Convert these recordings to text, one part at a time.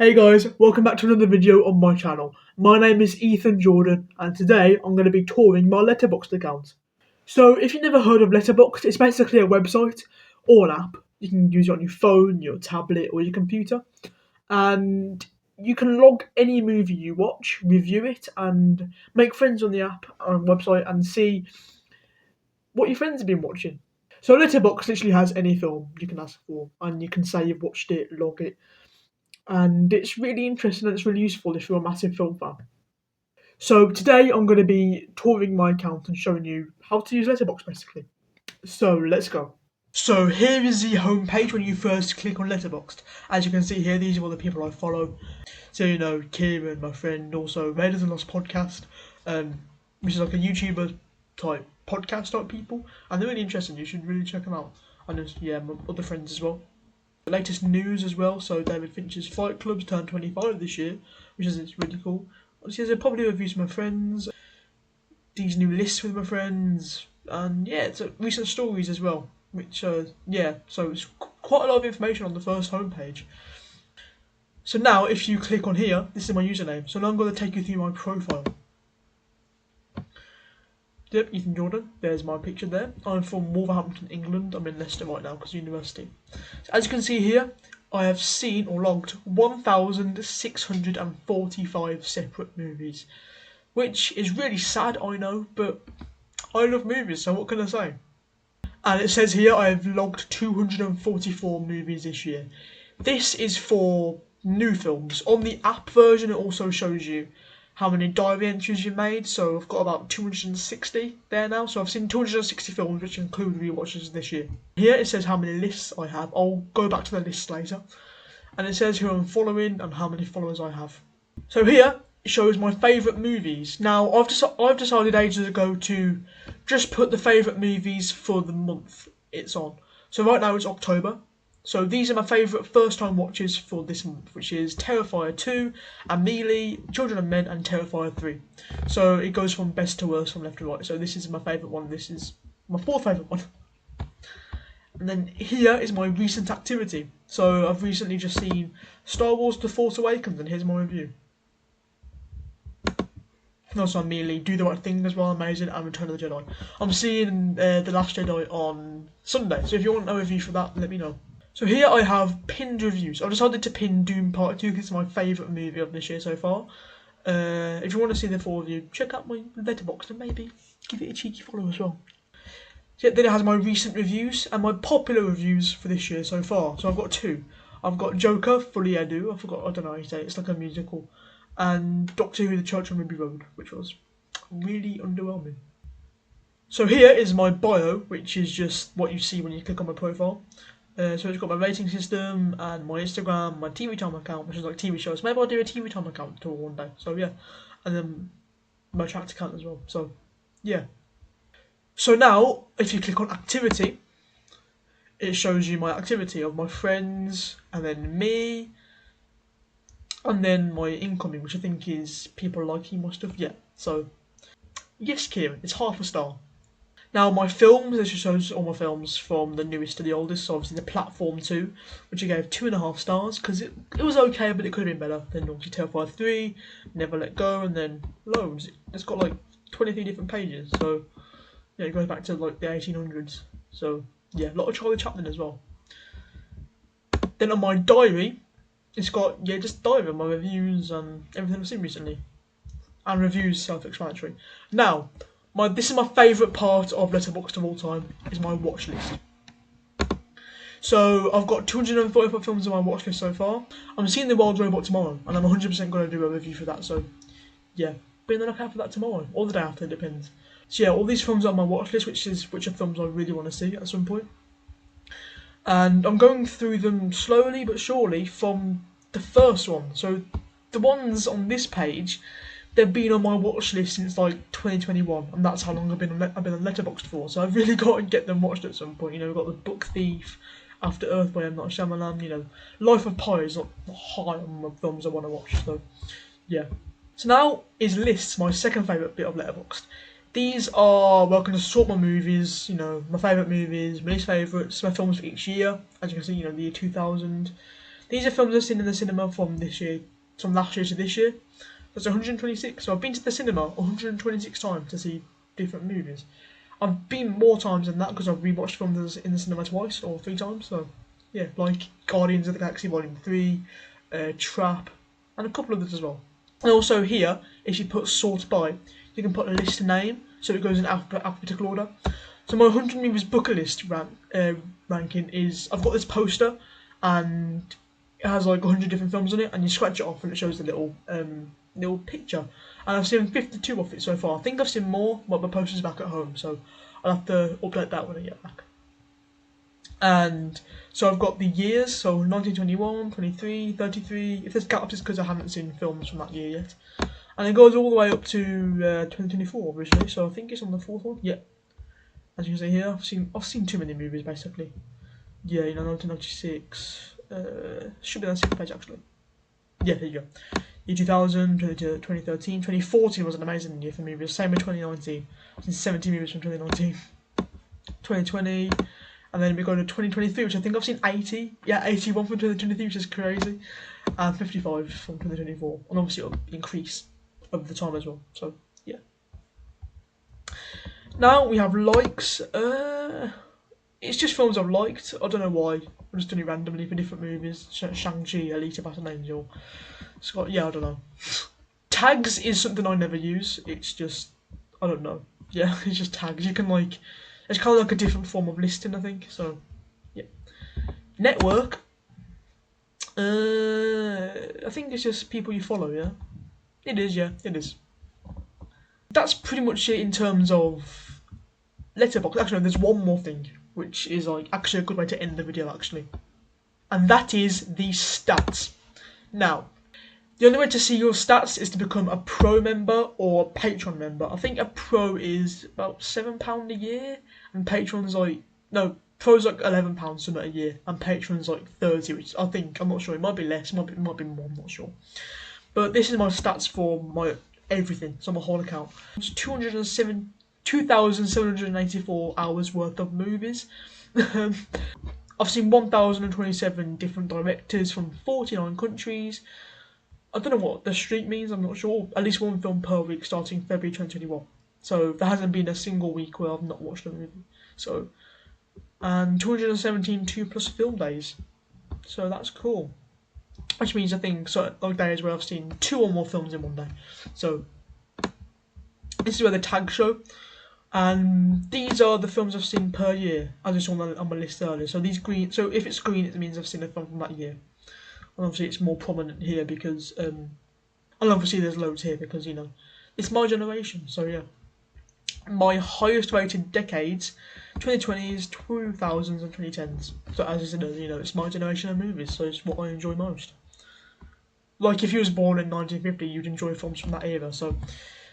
Hey guys, welcome back to another video on my channel. My name is Ethan Jordan and today I'm going to be touring my Letterboxd account. So if you've never heard of Letterboxd, it's basically a website or an app. You can use it on your phone, your tablet or your computer, and you can log any movie you watch, review it and make friends on the app and website and see what your friends have been watching. So Letterboxd literally has any film you can ask for and you can say you've watched it, log it, and it's really interesting and it's really useful if you're a massive film fan. So today I'm going to be touring my account and showing you how to use Letterboxd basically. So let's go. So here is the homepage when you first click on Letterboxd. As you can see here, these are all the people I follow. So Kieran, my friend, also Raiders and Lost podcast, which is like a YouTuber type podcast type people, and they're really interesting. You should really check them out. And there's my other friends as well. The latest news as well, so David Fincher's Fight Club's turned 25 this year, which is really cool. Obviously, there's probably reviews with my friends, these new lists with my friends, and it's recent stories as well, which, so it's quite a lot of information on the first homepage. So now, if you click on here, this is my username, so now I'm going to take you through my profile. Yep, Ethan Jordan, there's my picture there. I'm from Wolverhampton, England. I'm in Leicester right now because university. So as you can see here, I have seen or logged 1,645 separate movies, which is really sad, I know, but I love movies, so what can I say? And it says here I have logged 244 movies this year. This is for new films. On the app version, it also shows you how many diary entries you made, so I've got about 260 there now, so I've seen 260 films, which include rewatches this year. Here it says how many lists I have. I'll go back to the list later, and it says who I'm following and how many followers I have. So here it shows my favourite movies. Now I've decided ages ago to just put the favourite movies for the month it's on. So right now it's October. So these are my favourite first-time watches for this month, which is Terrifier 2, Amelie, Children of Men, and Terrifier 3. So it goes from best to worst from left to right. So this is my favourite one. This is my fourth favourite one. And then here is my recent activity. So I've recently just seen Star Wars The Force Awakens, and here's my review. And also Amelie, Do the Right Thing as well, amazing, and Return of the Jedi. I'm seeing The Last Jedi on Sunday, so if you want a review for that, let me know. So here I have pinned reviews. I've decided to pin Doom Part 2 because it's my favourite movie of this year so far. If you want to see the full review, check out my Letterboxd and maybe give it a cheeky follow as well. So then it has my recent reviews and my popular reviews for this year so far. So I've got two. I've got Joker, Fully Edu, I don't know how you say it, it's like a musical. And Doctor Who, The Church on Ruby Road, which was really underwhelming. So here is my bio, which is just what you see when you click on my profile. So it's got my rating system and my Instagram, my TV Time account, which is like TV shows. Maybe I'll do a TV Time account tour one day. So yeah, and then my tracked account as well. So yeah. So now, if you click on activity, it shows you my activity of my friends, and then me, and then my incoming, which I think is people liking my stuff. Yeah. So yes, Kieran, it's half a star. Now my films, this just shows all my films from the newest to the oldest, so obviously the Platform 2, which I gave 2.5 stars, because it was okay, but it could have been better. Then obviously Terrifier 3, Never Let Go, and then loads. It's got like 23 different pages, so yeah, it goes back to like the 1800s. So yeah, a lot of Charlie Chaplin as well. Then on my diary, it's got, just diary, my reviews and everything I've seen recently. And reviews, self-explanatory. Now, this is my favourite part of Letterboxd of all time, is my watch list. So I've got 245 films on my watch list so far. I'm seeing The Wild Robot tomorrow, and I'm 100% going to do a review for that, so yeah. Be on the lookout for that tomorrow, or the day after, it depends. So yeah, all these films are on my watch list, which are films I really want to see at some point. And I'm going through them slowly but surely from the first one. So the ones on this page, they've been on my watch list since like 2021, and that's how long I've been on Letterboxd for. So I've really got to get them watched at some point. We've got The Book Thief, After Earth by M. Night Shyamalan. Life of Pi is not high on my films I want to watch. So yeah. So now is lists, my second favourite bit of Letterboxd. These are going to sort my movies. My favourite movies, my least favourites, my films for each year. As you can see, the year 2000. These are films I've seen in the cinema from this year, from last year to this year. That's 126. So I've been to the cinema 126 times to see different movies. I've been more times than that because I've rewatched films in the cinema twice or 3 times. So yeah, like Guardians of the Galaxy Volume 3, Trap, and a couple others as well. And also here, if you put sort by, you can put a list name, so it goes in alphabetical order. So my 100 movies bucket list ranking is, I've got this poster, and it has like 100 different films on it, and you scratch it off and it shows the little picture. And I've seen 52 of it so far. I think I've seen more, but my poster's back at home, so I'll have to update that when I get back. And so I've got the years, so 1921, 23, 33. If there's gaps, it's because I haven't seen films from that year yet. And it goes all the way up to 2024, obviously. So I think it's on the 4th one. Yeah. As you can see here, I've seen too many movies basically. Yeah, 1996. Should be on the 6th page actually. Yeah, there you go. Year 2000, 2013, 2014 was an amazing year for movies. Same with 2019. I've seen 70 movies from 2019. 2020. And then we go to 2023, which I think I've seen 80. Yeah, 81 from 2023, which is crazy. And 55 from 2024. And obviously it'll increase over the time as well. So, yeah. Now we have likes. It's just films I've liked. I don't know why. I'm just doing it randomly for different movies. Shang-Chi, Alita Battle Angel. Scott, yeah, I don't know. Tags is something I never use. It's just, I don't know. Yeah, it's just tags. You can like, it's kind of like a different form of listing, I think. So, yeah. Network. I think it's just people you follow, yeah? It is, yeah, it is. That's pretty much it in terms of Letterboxd. Actually, there's one more thing, which is like actually a good way to end the video, actually. And that is the stats. Now, the only way to see your stats is to become a pro member or a Patreon member. I think a pro is about £7 a year, and Patreon's like, no, pro's like £11 something a year, and Patreon's like 30, which I think, I'm not sure, it might be less, it might be more, I'm not sure. But this is my stats for my everything, so my whole account. It's 2,784 hours worth of movies. I've seen 1,027 different directors from 49 countries. I don't know what the streak means, I'm not sure. At least one film per week starting February 2021. So there hasn't been a single week where I've not watched a movie. So, and 217 2+ film days. So that's cool. Which means I think so like days where I've seen 2 or more films in one day. So this is where the tags show. And these are the films I've seen per year, as I saw on my list earlier. So these green, so if it's green, it means I've seen a film from that year. And obviously it's more prominent here because, and obviously there's loads here because, you know, it's my generation, so yeah. My highest rated decades, 2020s, 2000s and 2010s. So as I said, you know, it's my generation of movies, so it's what I enjoy most. Like if you was born in 1950, you'd enjoy films from that era, so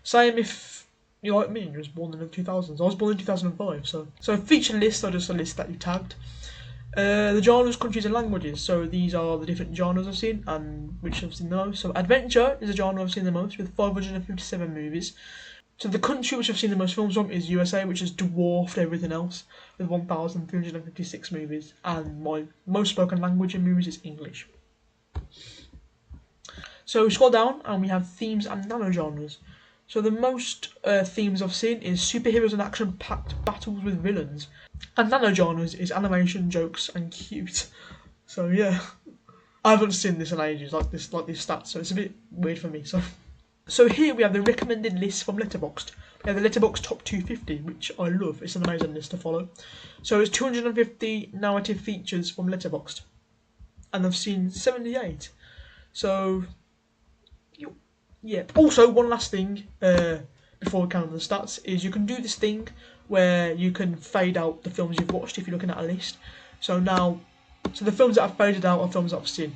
same if you like me and you was born in the 2000s. I was born in 2005, so featured lists are just a list that you tagged. The genres, countries and languages, so these are the different genres I've seen and which I've seen the most. So adventure is a genre I've seen the most with 557 movies. So the country which I've seen the most films from is USA, which has dwarfed everything else with 1,356 movies, and my most spoken language in movies is English. So we scroll down and we have themes and nano-genres. So the most themes I've seen is superheroes and action-packed battles with villains. And nano-genres is animation, jokes and cute. So yeah, I haven't seen this in ages, like these stats, so it's a bit weird for me. So here we have the recommended list from Letterboxd. We have the Letterboxd Top 250, which I love. It's an amazing list to follow. So it's 250 narrative features from Letterboxd. And I've seen 78. So yeah. Also, one last thing before we count the stats is you can do this thing where you can fade out the films you've watched if you're looking at a list. So the films that I've faded out are films that I've seen.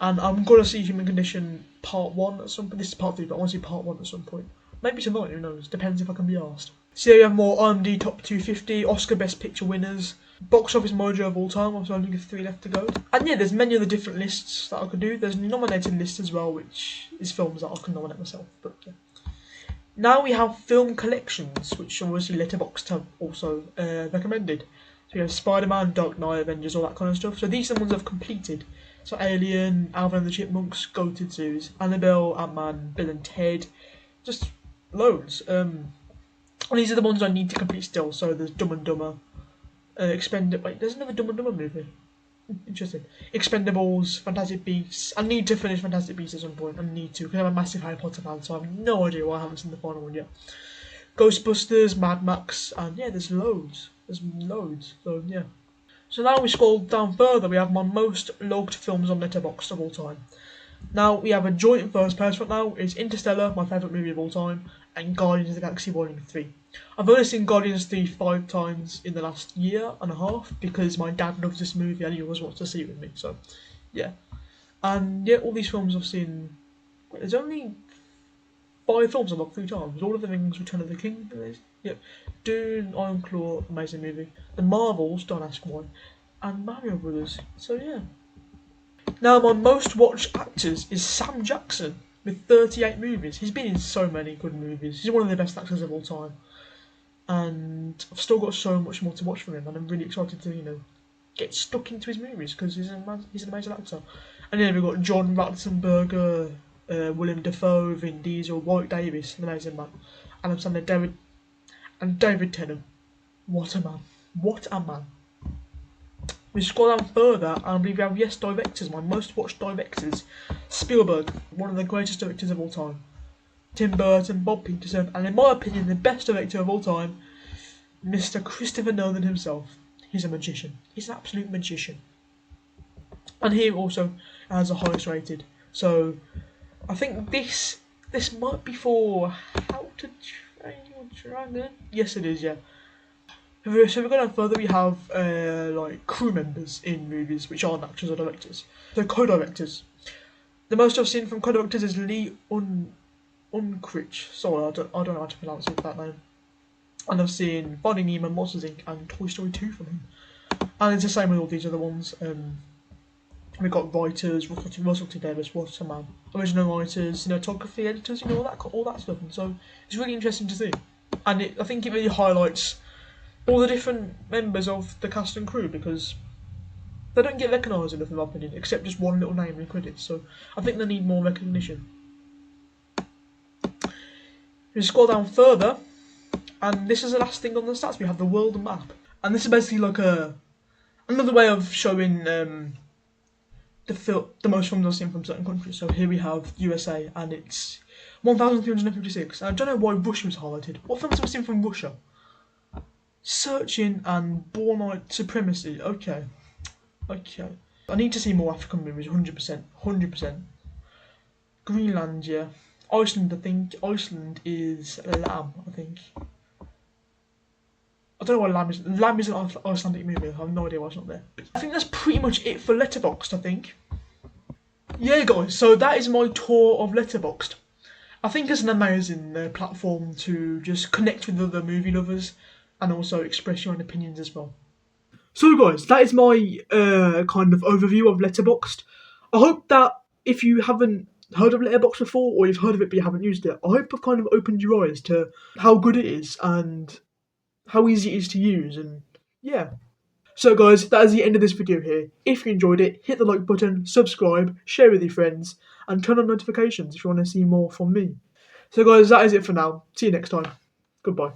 And I'm going to see Human Condition Part 1 at some point. This is Part 3, but I want to see Part 1 at some point. Maybe tonight, who knows? Depends if I can be asked. So here you have more IMDb Top 250, Oscar Best Picture winners, Box Office Mojo of all time. I've only got 3 left to go. And yeah, there's many other different lists that I could do. There's a nominated list as well, which is films that I can nominate myself. But yeah. Now we have film collections, which obviously Letterboxd have also recommended. So we have Spider-Man, Dark Knight, Avengers, all that kind of stuff. So these are the ones I've completed. So Alien, Alvin and the Chipmunks, Goated Zoos, Annabelle, Ant-Man, Bill and Ted, just loads. And these are the ones I need to complete still. So there's Dumb and Dumber, Wait, there's another Dumb and Dumber movie. Interesting. Expendables, Fantastic Beasts. I need to finish Fantastic Beasts at some point. I need to, because I'm a massive Harry Potter fan, so I have no idea why I haven't seen the final one yet. Ghostbusters, Mad Max, and yeah, there's loads. There's loads. So yeah. So now we scroll down further, we have my most logged films on Letterboxd of all time. Now we have a joint first place right now. It's Interstellar, my favourite movie of all time, and Guardians of the Galaxy Volume 3. I've only seen Guardians 3 5 times in the last year and a half because my dad loves this movie and he always wants to see it with me. So yeah. And yeah, all these films I've seen. There's only 5 films I've looked 3 times. All of the Rings, Return of the King. Yep. Dune, Iron Claw, amazing movie. The Marvels, don't ask why. And Mario Brothers. So yeah. Now my most watched actors is Sam Jackson with 38 movies. He's been in so many good movies. He's one of the best actors of all time. And I've still got so much more to watch from him, and I'm really excited to, get stuck into his movies because he's an amazing actor. And then we've got John Ratzenberger, Willem Dafoe, Vin Diesel, Warwick Davis, an amazing man, Adam Sandler, David Tennant. What a man! What a man! We scroll down further, and I believe we have Yes Directors, my most watched directors. Spielberg, one of the greatest directors of all time. Tim Burton, Bob Peterson, and in my opinion, the best director of all time, Mr. Christopher Nolan himself. He's a magician. He's an absolute magician. And he also has the highest rated. So I think this might be for How to Train Your Dragon. Yes, it is. Yeah. So we're going further. We have like crew members in movies which aren't actors or directors. So co-directors. The most I've seen from co-directors is Lee Unkrich. Sorry, I don't know how to pronounce it, that name. And I've seen Finding Nemo, Monsters Inc. and Toy Story 2 from him. And it's the same with all these other ones. We've got writers, Russell T Davies, what a man. Original writers, cinematography, editors, all that stuff. And so it's really interesting to see. And I think it really highlights all the different members of the cast and crew because they don't get recognised enough in my opinion, except just one little name in credits. So I think they need more recognition. We scroll down further, and this is the last thing on the stats. We have the world map, and this is basically like another way of showing the most films I've seen from certain countries. So here we have USA, and it's 1,356. And I don't know why Russia was highlighted. What films have we seen from Russia? Searching and Bornite Supremacy. Okay. I need to see more African movies. 100%. Greenland, yeah. Iceland, I think. Iceland is Lamb, I think. I don't know what Lamb is. Lamb is an Icelandic movie. I have no idea why it's not there. But I think that's pretty much it for Letterboxd, I think. Yeah, guys, so that is my tour of Letterboxd. I think it's an amazing platform to just connect with other movie lovers and also express your own opinions as well. So, guys, that is my kind of overview of Letterboxd. I hope that if you haven't heard of Letterboxd before, or you've heard of it but you haven't used it, I hope I've kind of opened your eyes to how good it is and how easy it is to use, and yeah. So guys, that is the end of this video here. If you enjoyed it, hit the like button, subscribe, share with your friends, and turn on notifications if you want to see more from me. So guys, that is it for now. See you next time. Goodbye.